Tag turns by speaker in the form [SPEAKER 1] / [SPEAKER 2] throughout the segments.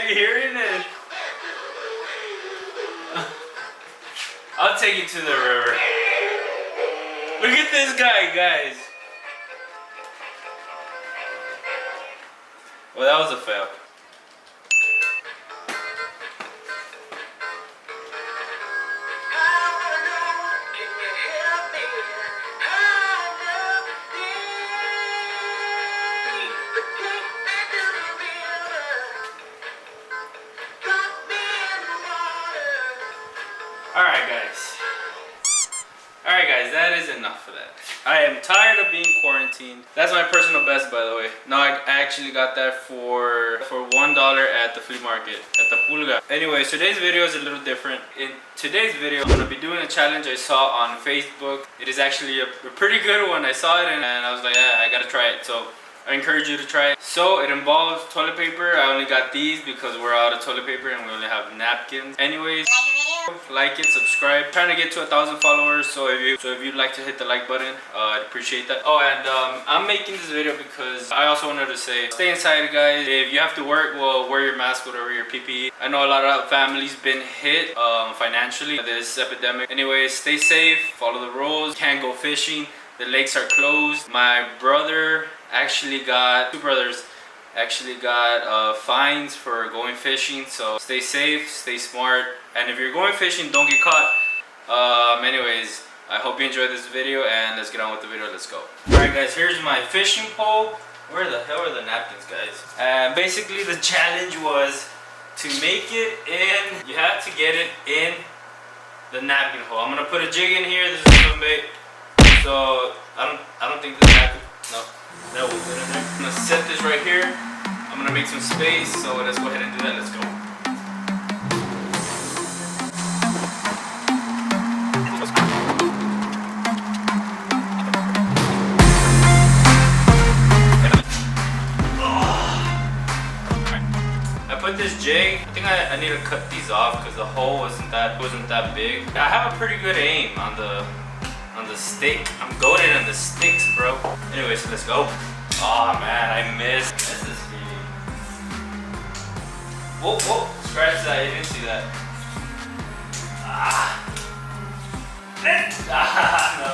[SPEAKER 1] you hearing it? I'll take you to the river. Look at this guy, guys. Well, that was a fail. Alright guys, that is enough of that. I am tired of being quarantined. That's my personal best, by the way. No, I actually got that for $1 at the flea market, at the pulga. Anyways, today's video is a little different. In today's video, I'm gonna be doing a challenge I saw on Facebook. It is actually a pretty good one. I saw it and I was like, yeah, I gotta try it. So I encourage you to try it. So it involves toilet paper. I only got these because we're out of toilet paper and we only have napkins. Anyways, like it, subscribe. I'm trying to get to 1,000 followers. So if you'd like to hit the like button, I'd appreciate that. Oh, and I'm making this video because I also wanted to say, stay inside, guys. If you have to work, well, wear your mask, whatever your PPE. I know a lot of families been hit financially by this epidemic. Anyways, stay safe. Follow the rules. Can't go fishing. The lakes are closed. My brother actually got, two brothers actually got fines for going fishing. So stay safe, stay smart, and if you're going fishing, don't get caught. Anyways, I hope you enjoyed this video and let's get on with the video. Let's go. Alright guys, here's my fishing pole. Where the hell are the napkins, guys? And basically the challenge was to make it in, you have to get it in the napkin hole. I'm gonna put a jig in here. This is swim bait. So I don't think this napkin, no, that will fit in there. I'm gonna set this right here. I'm gonna make some space. So let's go ahead and do that. Let's go. I put this jig. I think I need to cut these off because the hole wasn't that big. I have a pretty good aim on the stick. I'm goated on the sticks, bro. Anyways, let's go. Oh man, I missed. This is huge. Whoa, whoa. Scratch that. You didn't see that. No.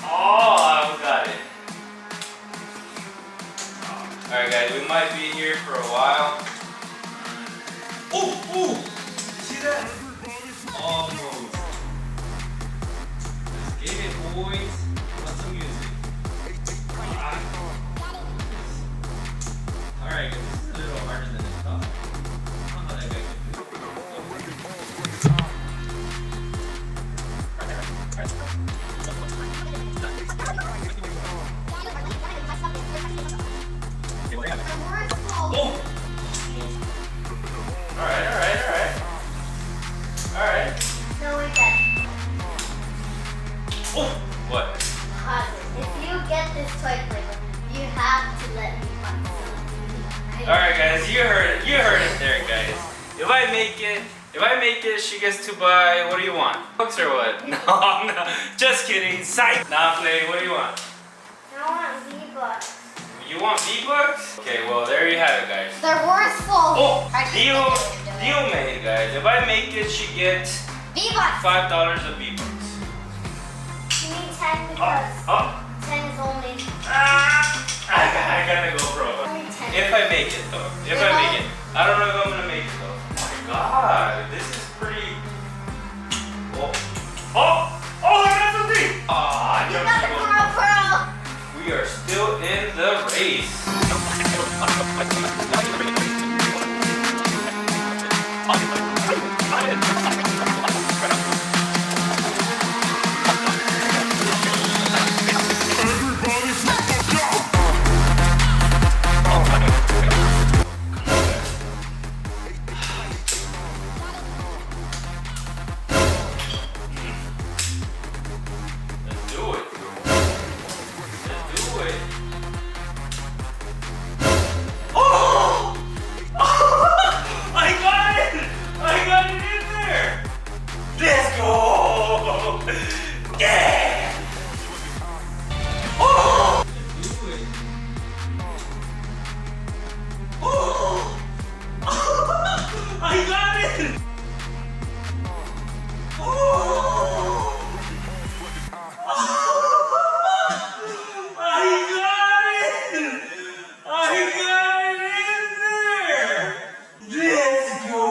[SPEAKER 1] Oh, I got it. Alright guys, we might be here for a while. Ooh, ooh. See that? Almost. Let's get it, boys. What's some music? Alright guys, this is a little harder than I thought. I don't know that guy can do it. Oh! Alright.
[SPEAKER 2] No, we get.
[SPEAKER 1] Oh! What?
[SPEAKER 2] If you get this toy flavor, you have to let me find some.
[SPEAKER 1] Alright guys, you heard it there, guys. If I make it, she gets to buy, what do you want? Books or what? No, I'm not. Just kidding. Psych! Nah, play. What do you want?
[SPEAKER 2] I want V-Bucks.
[SPEAKER 1] You want V-Bucks? Okay, well, there you have it, guys.
[SPEAKER 2] They're worthful.
[SPEAKER 1] Oh, deal made, guys. If I make it, she gets
[SPEAKER 2] V-Bucks.
[SPEAKER 1] $5 of V-Bucks.
[SPEAKER 2] You need 10 because 10 is only.
[SPEAKER 1] I gotta go, bro.
[SPEAKER 2] Only 10.
[SPEAKER 1] If I make it, though. If I make it. I don't know if I'm gonna make it, though. Oh my god, this is pretty. Oh, I got something! I
[SPEAKER 2] You got the pearl.
[SPEAKER 1] We are still in the race. I got it in there! he got it! Oh! I got it! I got it in there! Let's go!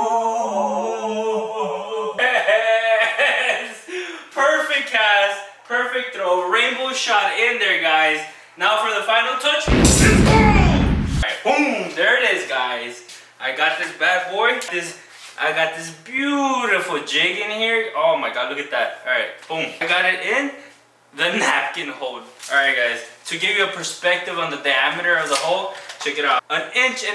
[SPEAKER 1] Yes! Perfect cast, perfect throw, rainbow shot in there, guys. Now for the final touch. Alright, boom! There it is, guys. I got this bad boy. I got this beautiful jig in here. Oh my god, look at that. Alright, boom. I got it in the napkin hold. Alright guys, to give you a perspective on the diameter of the hole, check it out. 1.5 inches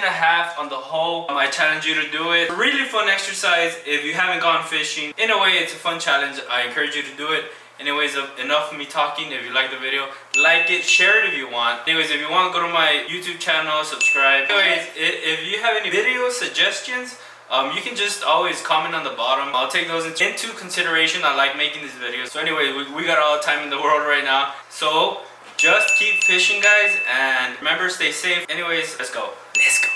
[SPEAKER 1] on the hole. I challenge you to do it. A really fun exercise if you haven't gone fishing. In a way, it's a fun challenge. I encourage you to do it. Anyways, enough of me talking. If you like the video, like it, share it if you want. Anyways, if you want, go to my YouTube channel, subscribe. Anyways, if you have any video suggestions, you can just always comment on the bottom. I'll take those into consideration. I like making these videos. So anyway, we got all the time in the world right now. So just keep fishing, guys, and remember, stay safe. Anyways, let's go. Let's go.